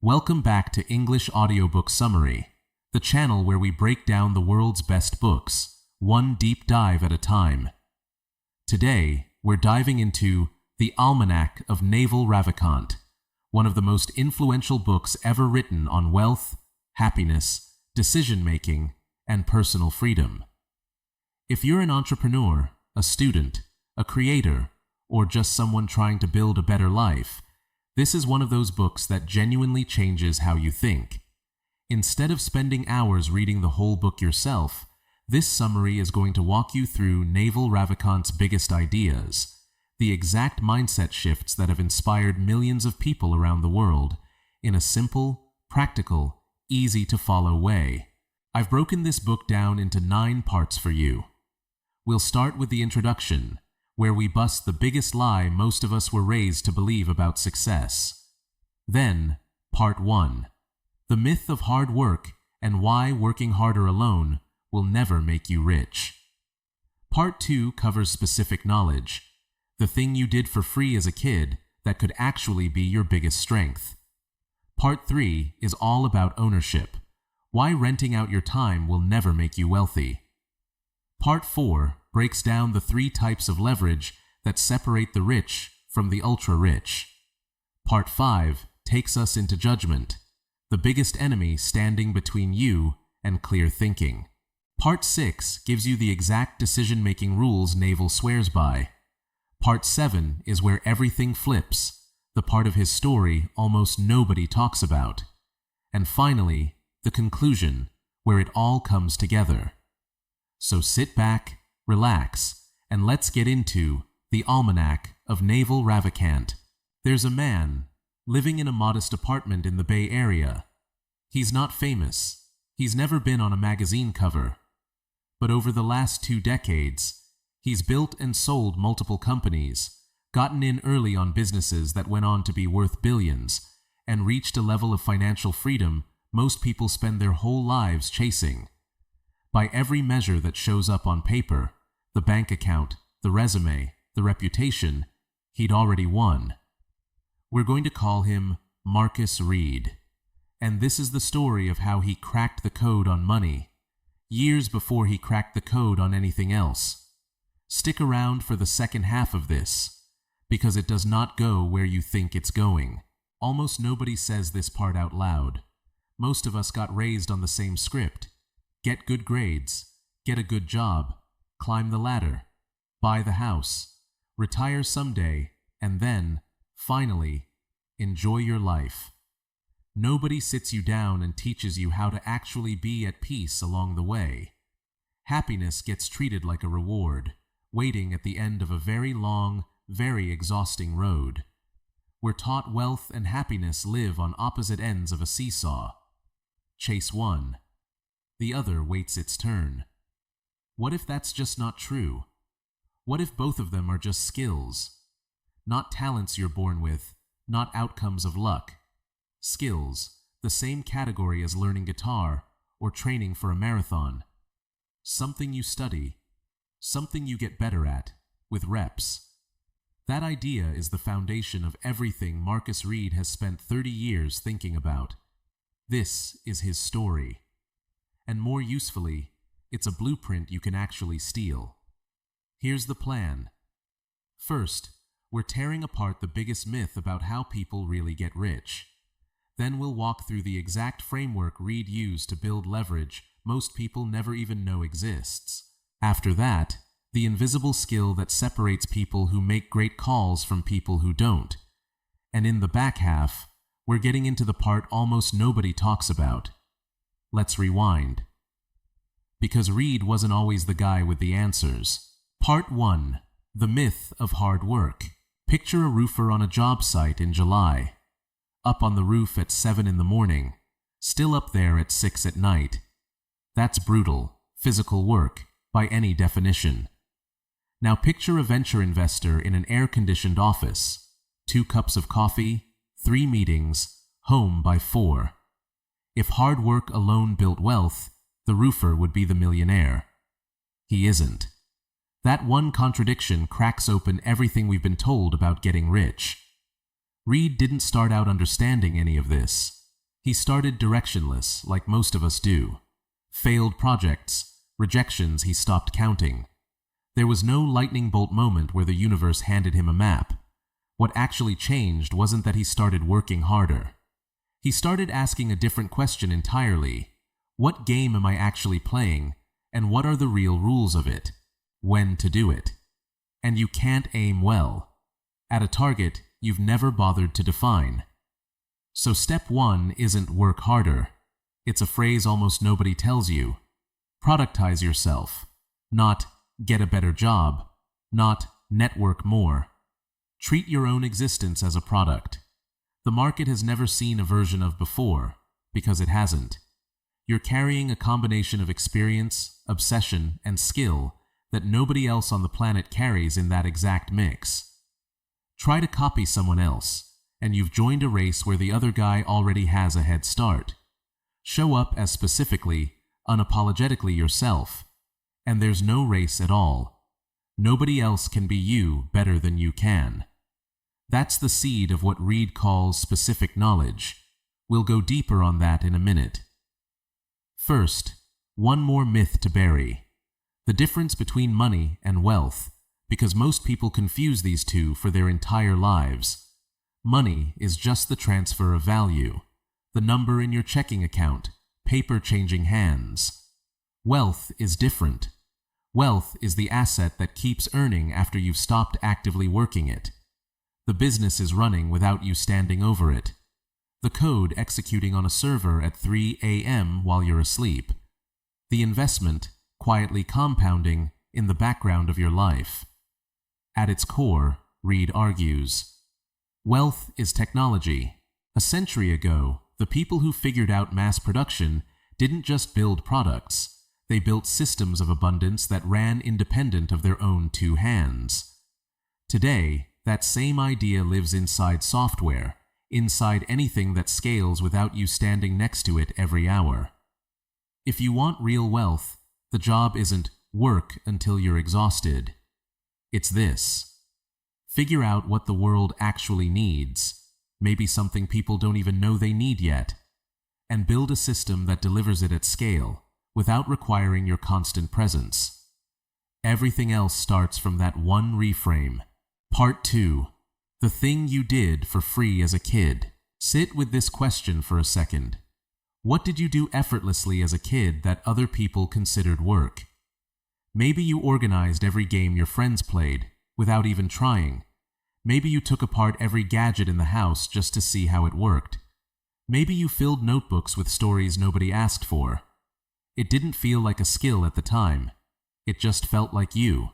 Welcome back to English Audiobook Summary, the channel where we break down the world's best books, one deep dive at a time. Today, we're diving into the Almanack of Naval Ravikant, one of the most influential books ever written on wealth, happiness, decision-making, and personal freedom. If you're an entrepreneur, a student, a creator, or just someone trying to build a better life, this is one of those books that genuinely changes how you think. Instead of spending hours reading the whole book yourself, this summary is going to walk you through Naval Ravikant's biggest ideas, the exact mindset shifts that have inspired millions of people around the world, in a simple, practical, easy-to-follow way. I've broken this book down into 9 parts for you. We'll start with the introduction, where we bust the biggest lie most of us were raised to believe about success. Then, Part 1. The myth of hard work and why working harder alone will never make you rich. Part 2 covers specific knowledge, the thing you did for free as a kid that could actually be your biggest strength. Part 3 is all about ownership, why renting out your time will never make you wealthy. Part 4 breaks down the 3 types of leverage that separate the rich from the ultra-rich. Part 5 takes us into judgment, the biggest enemy standing between you and clear thinking. Part 6 gives you the exact decision-making rules Naval swears by. Part 7 is where everything flips, the part of his story almost nobody talks about. And finally, the conclusion, where it all comes together. So sit back, relax, and let's get into the Almanack of Naval Ravikant. There's a man living in a modest apartment in the Bay Area. He's not famous. He's never been on a magazine cover. But over the last 2 decades, he's built and sold multiple companies, gotten in early on businesses that went on to be worth billions, and reached a level of financial freedom most people spend their whole lives chasing. By every measure that shows up on paper, the bank account, the resume, the reputation, he'd already won. We're going to call him Marcus Reed. And this is the story of how he cracked the code on money, years before he cracked the code on anything else. Stick around for the second half of this, because it does not go where you think it's going. Almost nobody says this part out loud. Most of us got raised on the same script. Get good grades, get a good job, climb the ladder, buy the house, retire someday, and then, finally, enjoy your life. Nobody sits you down and teaches you how to actually be at peace along the way. Happiness gets treated like a reward, waiting at the end of a very long, very exhausting road. We're taught wealth and happiness live on opposite ends of a seesaw. Chase one. The other waits its turn. What if that's just not true? What if both of them are just skills? Not talents you're born with, not outcomes of luck. Skills, the same category as learning guitar or training for a marathon. Something you study, something you get better at, with reps. That idea is the foundation of everything Marcus Reed has spent 30 years thinking about. This is his story. And more usefully, it's a blueprint you can actually steal. Here's the plan. First, we're tearing apart the biggest myth about how people really get rich. Then we'll walk through the exact framework Reed used to build leverage most people never even know exists. After that, the invisible skill that separates people who make great calls from people who don't. And in the back half, we're getting into the part almost nobody talks about. Let's rewind. Because Reed wasn't always the guy with the answers. Part 1. The myth of hard work. Picture a roofer on a job site in July. Up on the roof at 7 in the morning, still up there at 6 at night. That's brutal, physical work, by any definition. Now picture a venture investor in an air-conditioned office. 2 cups of coffee, 3 meetings, home by 4. If hard work alone built wealth, the roofer would be the millionaire. He isn't. That one contradiction cracks open everything we've been told about getting rich. Reed didn't start out understanding any of this. He started directionless, like most of us do. Failed projects, rejections he stopped counting. There was no lightning bolt moment where the universe handed him a map. What actually changed wasn't that he started working harder. He started asking a different question entirely. What game am I actually playing, and what are the real rules of it? When to do it? And you can't aim well at a target you've never bothered to define. So step 1 isn't work harder. It's a phrase almost nobody tells you. Productize yourself, not get a better job, not network more. Treat your own existence as a product. The market has never seen a version of before, because it hasn't. You're carrying a combination of experience, obsession, and skill that nobody else on the planet carries in that exact mix. Try to copy someone else, and you've joined a race where the other guy already has a head start. Show up as specifically, unapologetically yourself, and there's no race at all. Nobody else can be you better than you can. That's the seed of what Reed calls specific knowledge. We'll go deeper on that in a minute. First, one more myth to bury. The difference between money and wealth, because most people confuse these two for their entire lives. Money is just the transfer of value, the number in your checking account, paper changing hands. Wealth is different. Wealth is the asset that keeps earning after you've stopped actively working it. The business is running without you standing over it. The code executing on a server at 3 a.m. while you're asleep. The investment quietly compounding in the background of your life. At its core, Reed argues, wealth is technology. A century ago, the people who figured out mass production didn't just build products. They built systems of abundance that ran independent of their own two hands. Today, that same idea lives inside software, inside anything that scales without you standing next to it every hour. If you want real wealth, the job isn't work until you're exhausted. It's this. Figure out what the world actually needs, maybe something people don't even know they need yet, and build a system that delivers it at scale, without requiring your constant presence. Everything else starts from that one reframe. Part 2. The thing you did for free as a kid. Sit with this question for a second. What did you do effortlessly as a kid that other people considered work? Maybe you organized every game your friends played, without even trying. Maybe you took apart every gadget in the house just to see how it worked. Maybe you filled notebooks with stories nobody asked for. It didn't feel like a skill at the time. It just felt like you.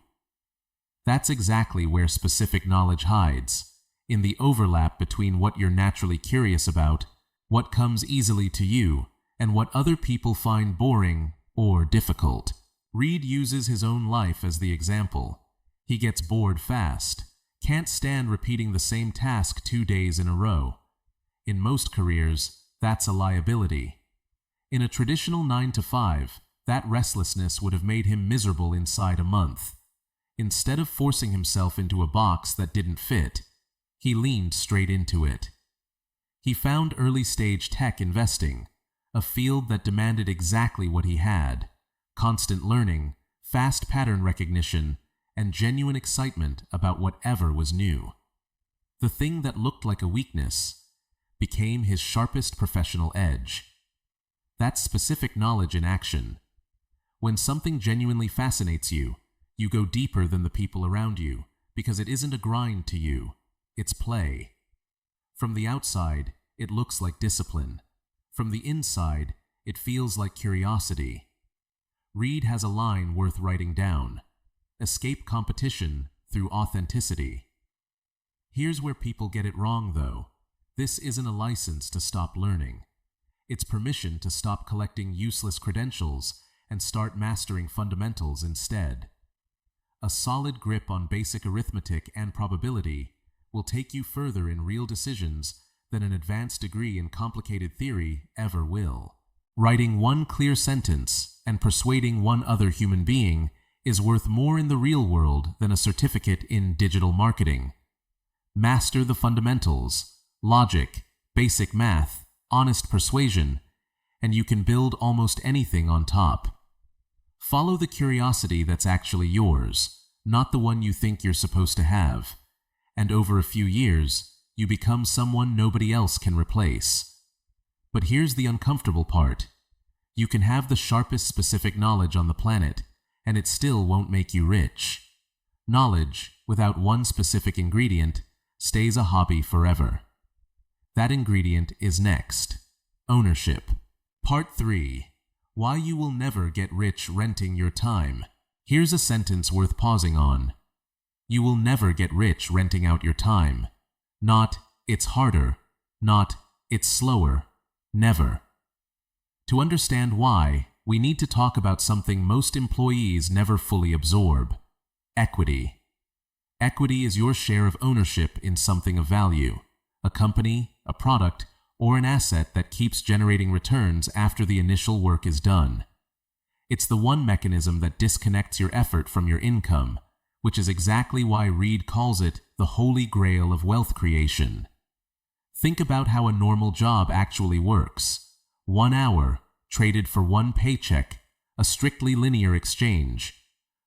That's exactly where specific knowledge hides, in the overlap between what you're naturally curious about, what comes easily to you, and what other people find boring or difficult. Reed uses his own life as the example. He gets bored fast, can't stand repeating the same task 2 days in a row. In most careers, that's a liability. In a traditional 9-to-5, that restlessness would have made him miserable inside a month. Instead of forcing himself into a box that didn't fit, he leaned straight into it. He found early-stage tech investing, a field that demanded exactly what he had: constant learning, fast pattern recognition, and genuine excitement about whatever was new. The thing that looked like a weakness became his sharpest professional edge. That's specific knowledge in action. When something genuinely fascinates you, you go deeper than the people around you, because it isn't a grind to you, it's play. From the outside, it looks like discipline. From the inside, it feels like curiosity. Reed has a line worth writing down: escape competition through authenticity. Here's where people get it wrong, though. This isn't a license to stop learning. It's permission to stop collecting useless credentials and start mastering fundamentals instead. A solid grip on basic arithmetic and probability will take you further in real decisions than an advanced degree in complicated theory ever will. Writing one clear sentence and persuading one other human being is worth more in the real world than a certificate in digital marketing. Master the fundamentals, logic, basic math, honest persuasion, and you can build almost anything on top. Follow the curiosity that's actually yours, not the one you think you're supposed to have, and over a few years, you become someone nobody else can replace. But here's the uncomfortable part. You can have the sharpest specific knowledge on the planet, and it still won't make you rich. Knowledge, without one specific ingredient, stays a hobby forever. That ingredient is next. Ownership. Part 3. Why you will never get rich renting your time. Here's a sentence worth pausing on. You will never get rich renting out your time. Not, it's harder. Not, it's slower. Never. To understand why, we need to talk about something most employees never fully absorb. Equity. Equity is your share of ownership in something of value, a company, a product, or an asset that keeps generating returns after the initial work is done. It's the one mechanism that disconnects your effort from your income, which is exactly why Reed calls it the holy grail of wealth creation. Think about how a normal job actually works. 1 hour, traded for 1 paycheck, a strictly linear exchange.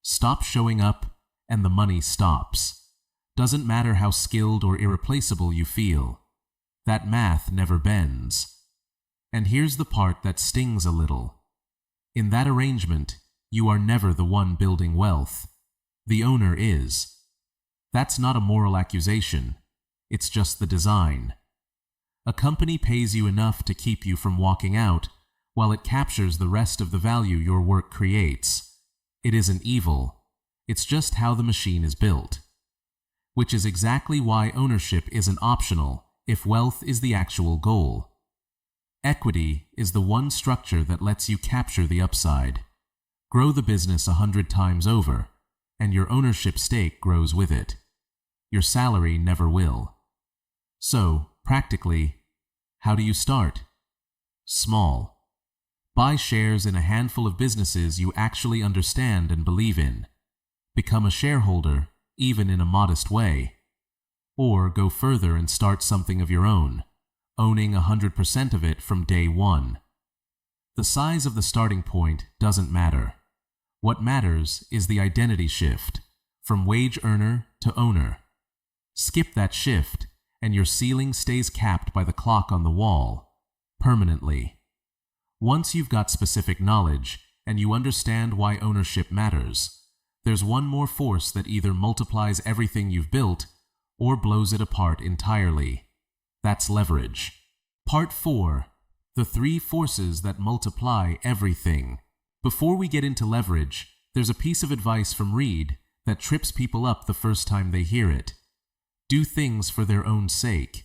Stop showing up, and the money stops. Doesn't matter how skilled or irreplaceable you feel. That math never bends. And here's the part that stings a little. In that arrangement, you are never the one building wealth. The owner is. That's not a moral accusation. It's just the design. A company pays you enough to keep you from walking out, while it captures the rest of the value your work creates. It isn't evil. It's just how the machine is built. Which is exactly why ownership isn't optional if wealth is the actual goal. Equity is the one structure that lets you capture the upside. Grow the business 100 times over, and your ownership stake grows with it. Your salary never will. So, practically, how do you start? Small. Buy shares in a handful of businesses you actually understand and believe in. Become a shareholder, even in a modest way. Or go further and start something of your own, owning 100% of it from day one. The size of the starting point doesn't matter. What matters is the identity shift, from wage earner to owner. Skip that shift, and your ceiling stays capped by the clock on the wall, permanently. Once you've got specific knowledge, and you understand why ownership matters, there's one more force that either multiplies everything you've built or blows it apart entirely. That's leverage. Part 4. The 3 forces that multiply everything. Before we get into leverage, there's a piece of advice from Reed that trips people up the first time they hear it. Do things for their own sake.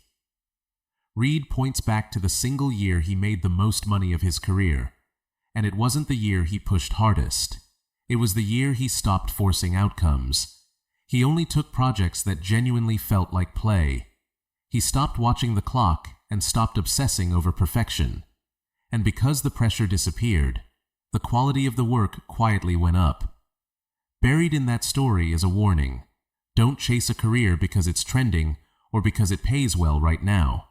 Reed points back to the single year he made the most money of his career, and it wasn't the year he pushed hardest. It was the year he stopped forcing outcomes. He only took projects that genuinely felt like play. He stopped watching the clock and stopped obsessing over perfection. And because the pressure disappeared, the quality of the work quietly went up. Buried in that story is a warning. Don't chase a career because it's trending or because it pays well right now.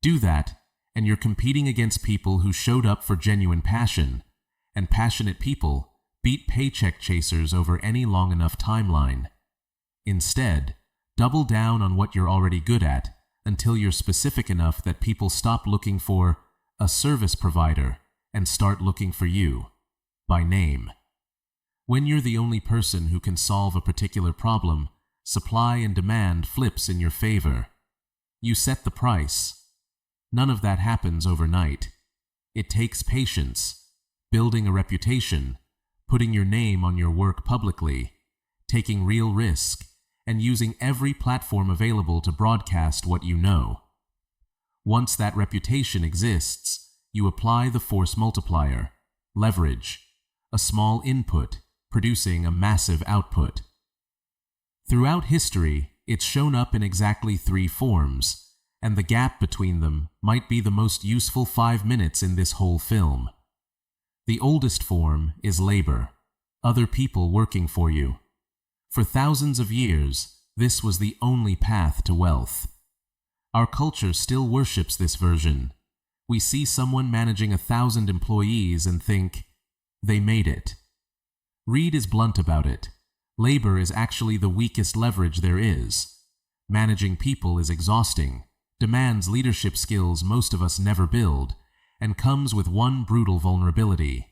Do that, and you're competing against people who showed up for genuine passion, and passionate people beat paycheck chasers over any long enough timeline. Instead, double down on what you're already good at until you're specific enough that people stop looking for a service provider and start looking for you, by name. When you're the only person who can solve a particular problem, supply and demand flips in your favor. You set the price. None of that happens overnight. It takes patience, building a reputation, putting your name on your work publicly, taking real risk, and using every platform available to broadcast what you know. Once that reputation exists, you apply the force multiplier, leverage, a small input producing a massive output. Throughout history, it's shown up in exactly 3 forms, and the gap between them might be the most useful 5 minutes in this whole film. The oldest form is labor, other people working for you. For thousands of years, this was the only path to wealth. Our culture still worships this version. We see someone managing 1,000 employees and think, they made it. Reed is blunt about it. Labor is actually the weakest leverage there is. Managing people is exhausting, demands leadership skills most of us never build, and comes with one brutal vulnerability.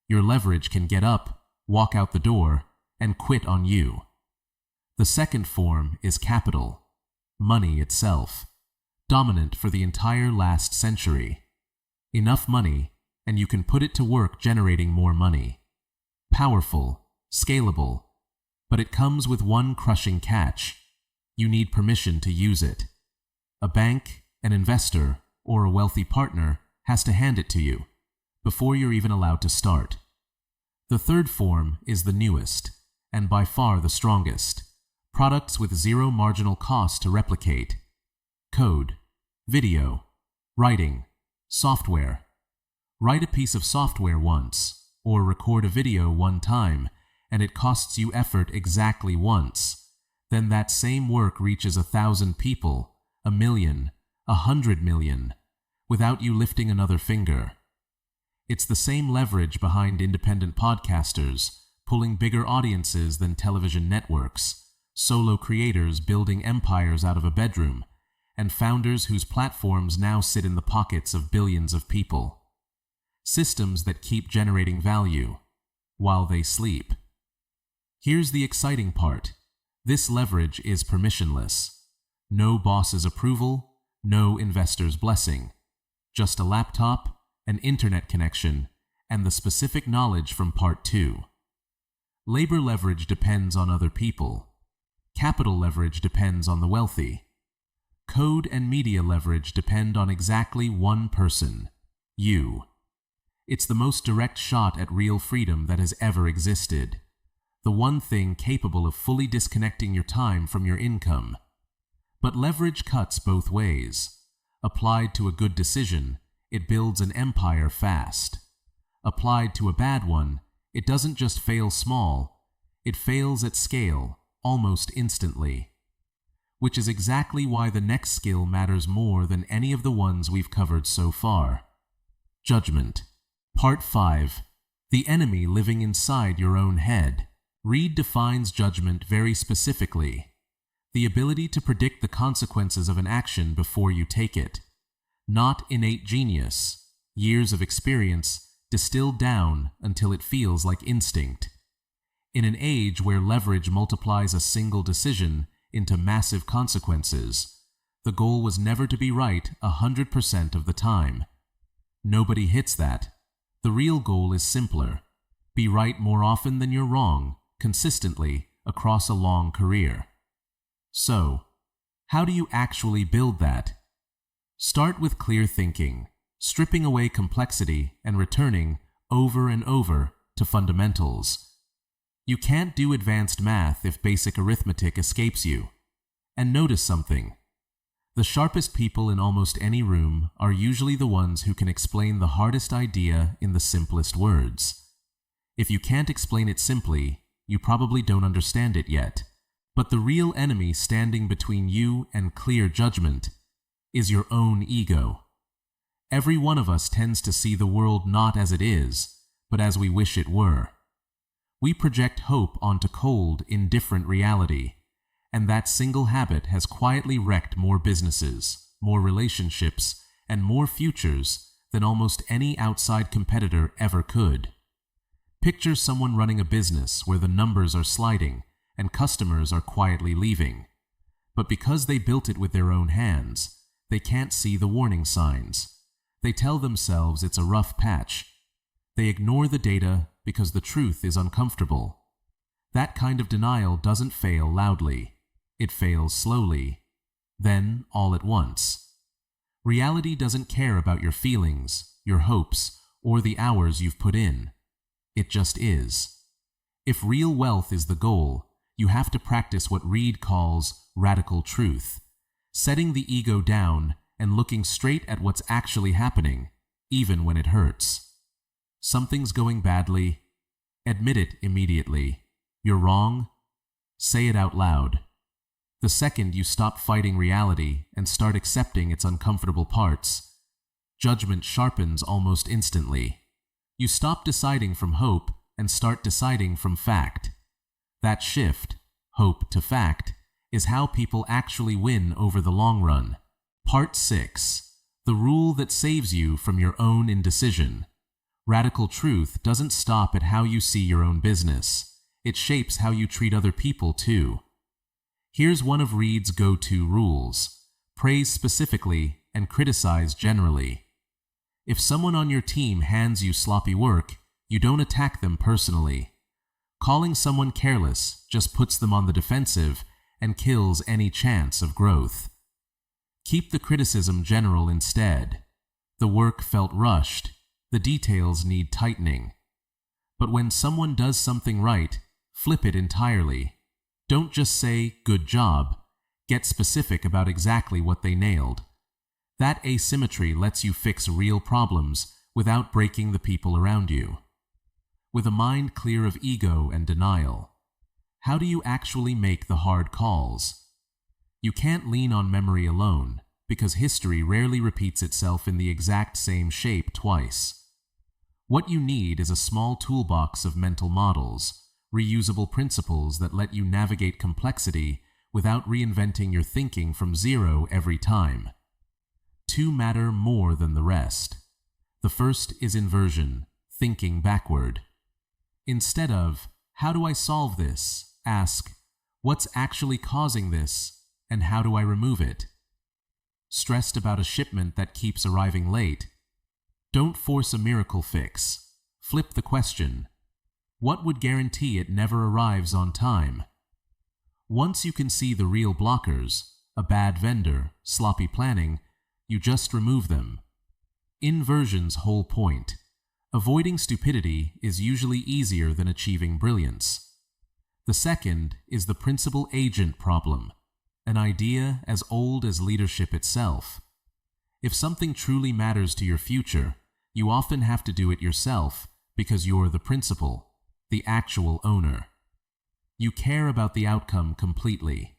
Your leverage can get up, walk out the door, and quit on you. The second form is capital, money itself, dominant for the entire last century. Enough money, and you can put it to work generating more money. Powerful, scalable, but it comes with one crushing catch. You need permission to use it. A bank, an investor, or a wealthy partner has to hand it to you before you're even allowed to start. The third form is the newest, and by far the strongest. Products with zero marginal cost to replicate. Code, video, writing, software. Write a piece of software once, or record a video one time, and it costs you effort exactly once. Then that same work reaches 1,000 people, 1,000,000, 100 million, without you lifting another finger. It's the same leverage behind independent podcasters, pulling bigger audiences than television networks, solo creators building empires out of a bedroom, and founders whose platforms now sit in the pockets of billions of people. Systems that keep generating value while they sleep. Here's the exciting part. This leverage is permissionless. No boss's approval, no investor's blessing. Just a laptop, an internet connection, and the specific knowledge from part 2. Labor leverage depends on other people. Capital leverage depends on the wealthy. Code and media leverage depend on exactly one person, you. It's the most direct shot at real freedom that has ever existed. The one thing capable of fully disconnecting your time from your income. But leverage cuts both ways. Applied to a good decision, it builds an empire fast. Applied to a bad one, it doesn't just fail small, it fails at scale, almost instantly. Which is exactly why the next skill matters more than any of the ones we've covered so far. Judgment. Part 5. The enemy living inside your own head. Reed defines judgment very specifically. The ability to predict the consequences of an action before you take it. Not innate genius, years of experience distilled down until it feels like instinct. In an age where leverage multiplies a single decision into massive consequences, the goal was never to be right 100% of the time. Nobody hits that. The real goal is simpler. Be right more often than you're wrong, consistently, across a long career. So, how do you actually build that? Start with clear thinking, stripping away complexity and returning, over and over, to fundamentals. You can't do advanced math if basic arithmetic escapes you. And notice something. The sharpest people in almost any room are usually the ones who can explain the hardest idea in the simplest words. If you can't explain it simply, you probably don't understand it yet. But the real enemy standing between you and clear judgment is your own ego. Every one of us tends to see the world not as it is, but as we wish it were. We project hope onto cold, indifferent reality, and that single habit has quietly wrecked more businesses, more relationships, and more futures than almost any outside competitor ever could. Picture someone running a business where the numbers are sliding and customers are quietly leaving. But because they built it with their own hands, they can't see the warning signs. They tell themselves it's a rough patch. They ignore the data because the truth is uncomfortable. That kind of denial doesn't fail loudly. It fails slowly, then all at once. Reality doesn't care about your feelings, your hopes, or the hours you've put in. It just is. If real wealth is the goal, you have to practice what Reed calls radical truth, setting the ego down and looking straight at what's actually happening, even when it hurts. Something's going badly. Admit it immediately. You're wrong. Say it out loud. The second you stop fighting reality and start accepting its uncomfortable parts, Judgment sharpens almost instantly. You stop deciding from hope and start deciding from fact. That shift, hope to fact, is how people actually win over the long run. Part 6. The rule that saves you from your own indecision. Radical truth doesn't stop at how you see your own business. It shapes how you treat other people too. Here's one of Reed's go-to rules. Praise specifically and criticize generally. If someone on your team hands you sloppy work, you don't attack them personally. Calling someone careless just puts them on the defensive and kills any chance of growth. Keep the criticism general instead. The work felt rushed. The details need tightening. But when someone does something right, flip it entirely. Don't just say, "Good job." Get specific about exactly what they nailed. That asymmetry lets you fix real problems without breaking the people around you. With a mind clear of ego and denial, how do you actually make the hard calls? You can't lean on memory alone, because history rarely repeats itself in the exact same shape twice. What you need is a small toolbox of mental models, reusable principles that let you navigate complexity without reinventing your thinking from zero every time. Two matter more than the rest. The first is inversion, thinking backward. Instead of, "How do I solve this?" ask, "What's actually causing this, and how do I remove it?" Stressed about a shipment that keeps arriving late? Don't force a miracle fix. Flip the question. What would guarantee it never arrives on time? Once you can see the real blockers, a bad vendor, sloppy planning, you just remove them. Inversion's whole point. Avoiding stupidity is usually easier than achieving brilliance. The second is the principal agent problem, an idea as old as leadership itself. If something truly matters to your future, you often have to do it yourself because you're the principal, the actual owner. You care about the outcome completely.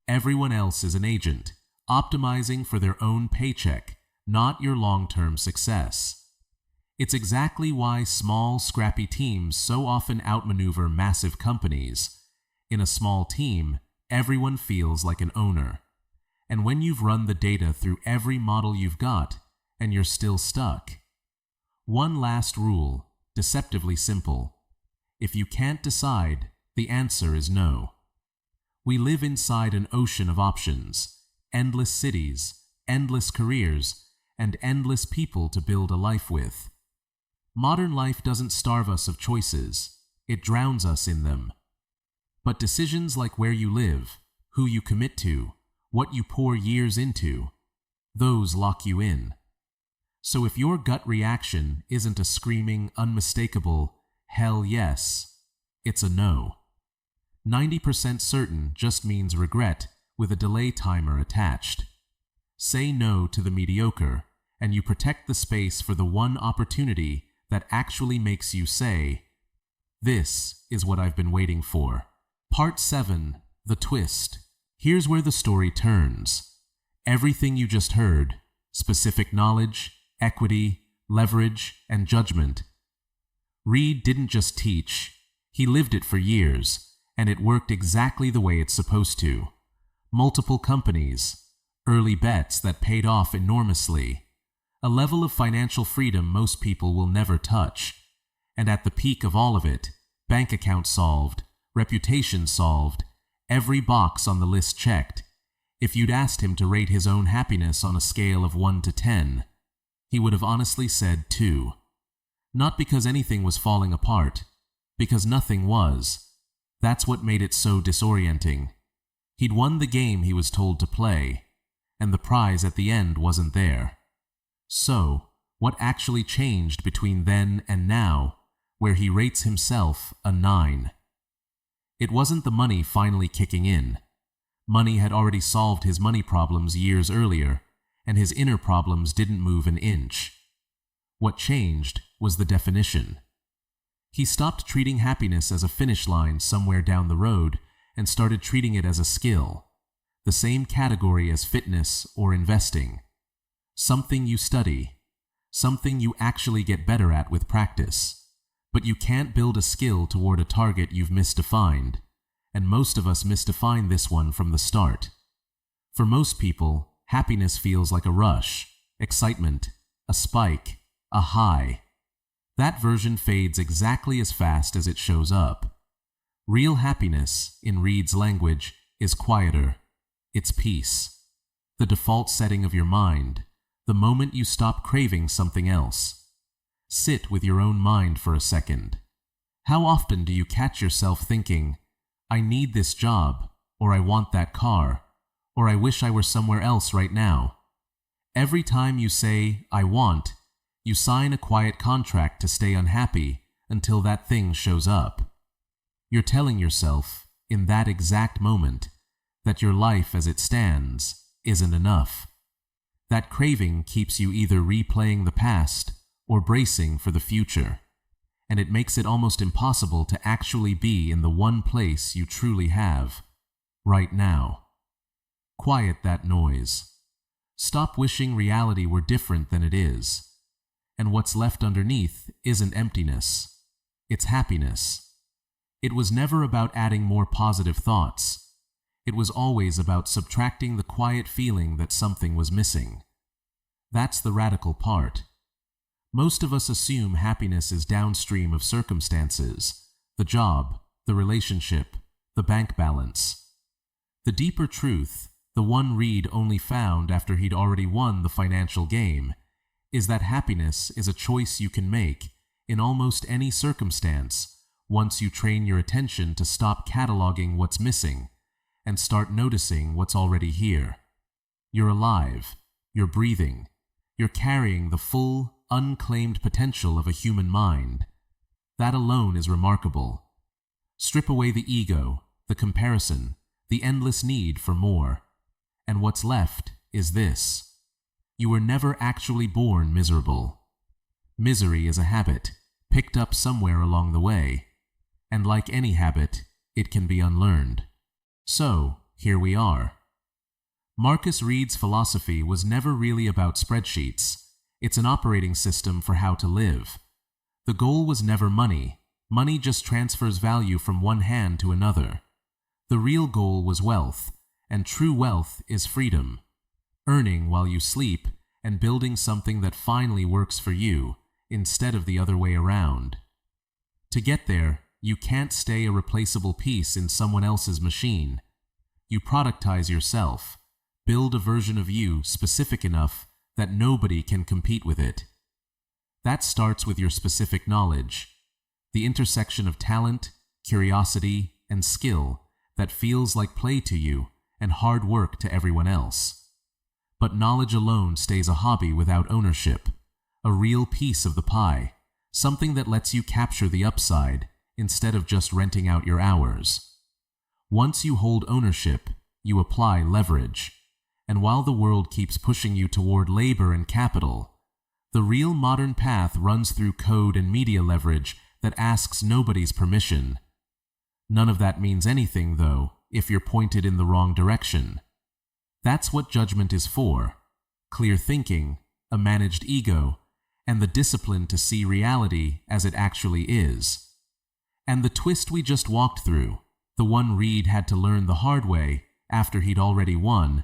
Everyone else is an agent, optimizing for their own paycheck, not your long-term success. It's exactly why small, scrappy teams so often outmaneuver massive companies. In a small team, everyone feels like an owner. And when you've run the data through every model you've got, and you're still stuck. One last rule, deceptively simple. If you can't decide, the answer is no. We live inside an ocean of options, endless cities, endless careers, and endless people to build a life with. Modern life doesn't starve us of choices, it drowns us in them. But decisions like where you live, who you commit to, what you pour years into, those lock you in. So if your gut reaction isn't a screaming, unmistakable, hell yes, it's a no. 90% certain just means regret with a delay timer attached. Say no to the mediocre, and you protect the space for the one opportunity that actually makes you say, "This is what I've been waiting for." Part 7. The twist. Here's where the story turns. Everything you just heard, specific knowledge, equity, leverage, and judgment. Reed didn't just teach, he lived it for years, and it worked exactly the way it's supposed to. Multiple companies, early bets that paid off enormously, a level of financial freedom most people will never touch, and at the peak of all of it, bank account solved, reputation solved, every box on the list checked. If you'd asked him to rate his own happiness on a scale of 1 to 10, he would have honestly said 2. Not because anything was falling apart, because nothing was. That's what made it so disorienting. He'd won the game he was told to play, and the prize at the end wasn't there. So, what actually changed between then and now, where he rates himself a 9? It wasn't the money finally kicking in. Money had already solved his money problems years earlier, and his inner problems didn't move an inch. What changed was the definition. He stopped treating happiness as a finish line somewhere down the road and started treating it as a skill, the same category as fitness or investing. Something you study, something you actually get better at with practice. But you can't build a skill toward a target you've misdefined, and most of us misdefine this one from the start. For most people, happiness feels like a rush, excitement, a spike, a high. That version fades exactly as fast as it shows up. Real happiness, in Reed's language, is quieter. It's peace. The default setting of your mind, the moment you stop craving something else. Sit with your own mind for a second. How often do you catch yourself thinking, I need this job, or I want that car, or I wish I were somewhere else right now? Every time you say, I want, you sign a quiet contract to stay unhappy until that thing shows up. You're telling yourself, in that exact moment, that your life as it stands isn't enough. That craving keeps you either replaying the past or bracing for the future, and it makes it almost impossible to actually be in the one place you truly have, right now. Quiet that noise. Stop wishing reality were different than it is. And what's left underneath isn't emptiness. It's happiness. It was never about adding more positive thoughts. It was always about subtracting the quiet feeling that something was missing. That's the radical part. Most of us assume happiness is downstream of circumstances, the job, the relationship, the bank balance. The deeper truth, the one Reed only found after he'd already won the financial game, is that happiness is a choice you can make in almost any circumstance once you train your attention to stop cataloging what's missing and start noticing what's already here. You're alive, you're breathing, you're carrying the full, unclaimed potential of a human mind. That alone is remarkable. Strip away the ego, the comparison, the endless need for more, and what's left is this. You were never actually born miserable. Misery is a habit, picked up somewhere along the way, and like any habit, it can be unlearned. So, here we are. Marcus Reed's philosophy was never really about spreadsheets. It's an operating system for how to live. The goal was never money. Money just transfers value from one hand to another. The real goal was wealth, and true wealth is freedom. Earning while you sleep and building something that finally works for you instead of the other way around. To get there, you can't stay a replaceable piece in someone else's machine. You productize yourself, build a version of you specific enough that nobody can compete with it. That starts with your specific knowledge, the intersection of talent, curiosity, and skill that feels like play to you and hard work to everyone else. But knowledge alone stays a hobby without ownership, a real piece of the pie, something that lets you capture the upside instead of just renting out your hours. Once you hold ownership, you apply leverage, and while the world keeps pushing you toward labor and capital, the real modern path runs through code and media leverage that asks nobody's permission. None of that means anything, though, if you're pointed in the wrong direction. That's what judgment is for: clear thinking, a managed ego, and the discipline to see reality as it actually is. And the twist we just walked through, the one Reed had to learn the hard way after he'd already won,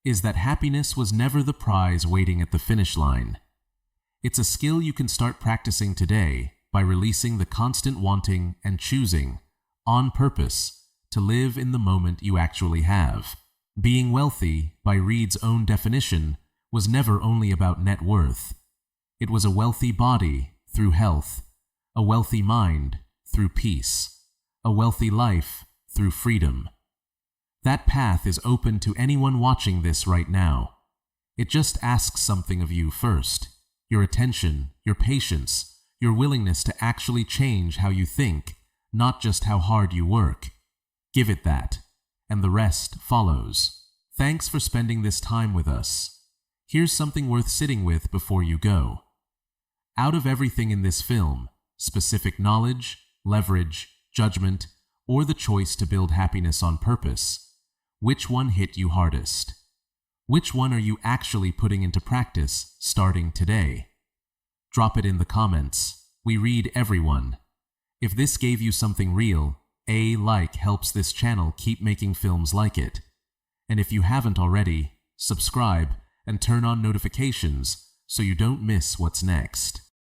is that happiness was never the prize waiting at the finish line. It's a skill you can start practicing today by releasing the constant wanting and choosing, on purpose, to live in the moment you actually have. Being wealthy, by Reed's own definition, was never only about net worth. It was a wealthy body through health, a wealthy mind through peace, a wealthy life through freedom. That path is open to anyone watching this right now. It just asks something of you first: your attention, your patience, your willingness to actually change how you think, not just how hard you work. Give it that, and the rest follows. Thanks for spending this time with us. Here's something worth sitting with before you go. Out of everything in this film, specific knowledge, leverage, judgment, or the choice to build happiness on purpose, which one hit you hardest? Which one are you actually putting into practice starting today? Drop it in the comments. We read everyone. If this gave you something real, a like helps this channel keep making films like it. And if you haven't already, subscribe and turn on notifications so you don't miss what's next.